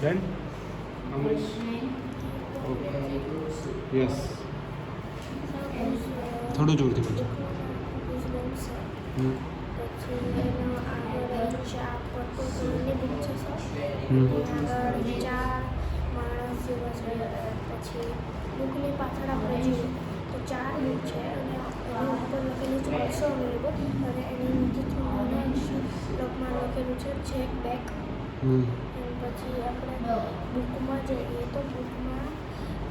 Then? Amrish? Okay. Yes. થોડું જોરથી બોલજો. પછી બુકની પાછળ આપણે જોઈએ તો 4 બુક છે અને એની ઉપર લખેલું છે ઓલ્સો અવેલેબલ અને એની નીચે લોકમાં લખેલું છે ચેક બેક. પછી આપણે બુકમાં જઈએ તો બુકમાં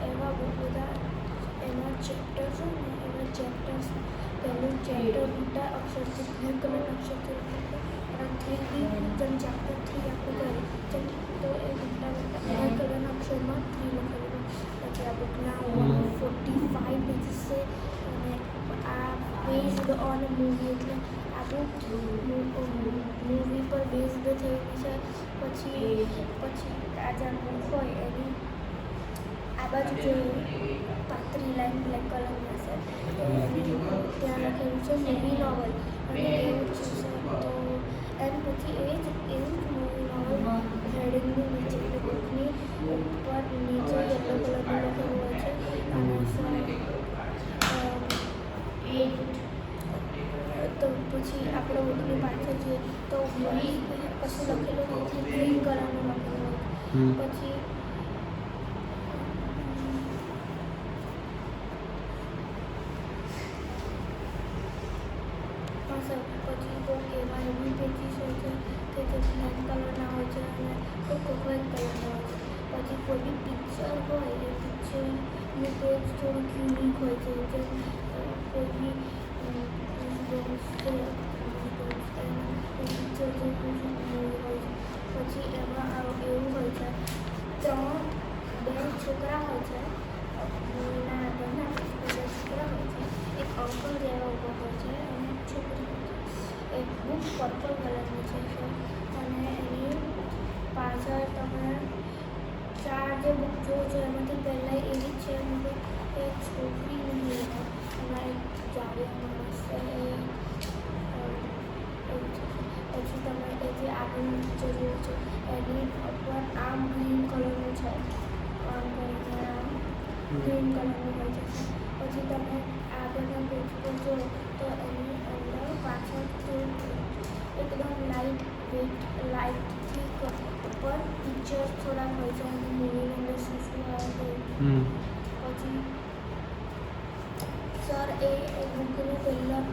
એવા બહુ બધા એના ચેપ્ટર્સ હોય ને એવા ચેપ્ટર્સ પહેલું ચેપ્ટર મોટા અક્ષરથી બ્લુ કલર અક્ષરથી અને 3D જેમ ચેપ્ટર 3 આપણે કરીએ તો એ મોટા મોટા બ્લુ કલરના અક્ષરમાં 3 લખેલું. પછી આ બુકના 145 પેજીસ છે અને આ બેઝડ ઓન મૂવી એટલે આ બુક મૂવી પર બેઝડ થયેલી છે. પછી આ જે બુક હોય એની આ બાજુ જોઈએ પાતળી લાઈન બ્લેક કલરમાં છે ત્યાં લખેલું છે મૂવી નોવલ અને એવું જ છે. તો એની પછી એવું જ મૂવી નોવલ હેડિંગની નીચે એટલે બુકની ઉપર નીચે યલો કલરનું લખેલું હોય છે અને તો પછી આપણે બુકની પાછળ જોઈએ તો મૂવી કશું લખેલું નથી, ગ્રીન કલરનું લખેલું હોય. પછી પછી તો એવા એવી પેજીસ હોય છે કે જે બ્લેક કલરના હોય છે અને કોઈ વ્હાઇટ કલરના હોય છે. પછી કોઈ બી પિક્ચર હોય એ પિક્ચરનું પેજ થોડુંક યુનિક હોય છે જે કોઈ બી પિક્ચર હોય છે. પછી એમાં એવું હોય છે 2 છોકરા હોય છે મૂવીના આગળના 2 છોકરા હોય છે. એક અંકલ જેવા ઊભો હોય છે અને એક છોકરી હોય છે. એક બુક પર્પલ કલરની છે અને એની પાછળ તમે 4 જે બુક જોવો છો એમાંથી પહેલાં એવી જ છે કે એક છોકરી નહીં અને એક જાડિયા માણસ છે એવું છે. પછી તમે એ જે આગળ પિક્ચર જુઓ છો એની ઉપર આમ ગ્રીન કલરનું છે, આમ કરીને આમ ગ્રીન કલરનું હોય છે. પછી તમે આગળના પેજ પર જુઓ તો એની અંદર પાછળ એકદમ લાઇટથી ઉપર પિક્ચર્સ થોડાક હોય છે અને મૂવીની અંદર શું આવે છે. પછી સર એ બુકને પહેલાં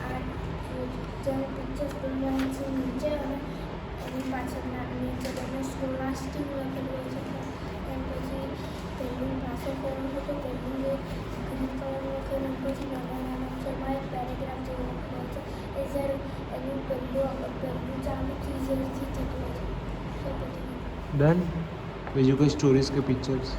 આ જેમ પિક્ચર્સ બોલવાનું છે નીચે અને એની પાછળના નીચે તમને સ્કોલાસ્ટિક લખેલું હોય છે. એમ પછી પહેલું પાછળ કરવું હોય તો પહેલું જે ગ્રીન કલરનું લખેલું પછી નાના અક્ષરમાં એક પેરેગ્રાફ જેવું લખેલું હોય છે. એ જ્યારે એનું પહેલું ચાલુ ચીજથી થતું હોય છે. ડન. બીજું કોઈ સ્ટોરીઝ કે પિક્ચર્સ?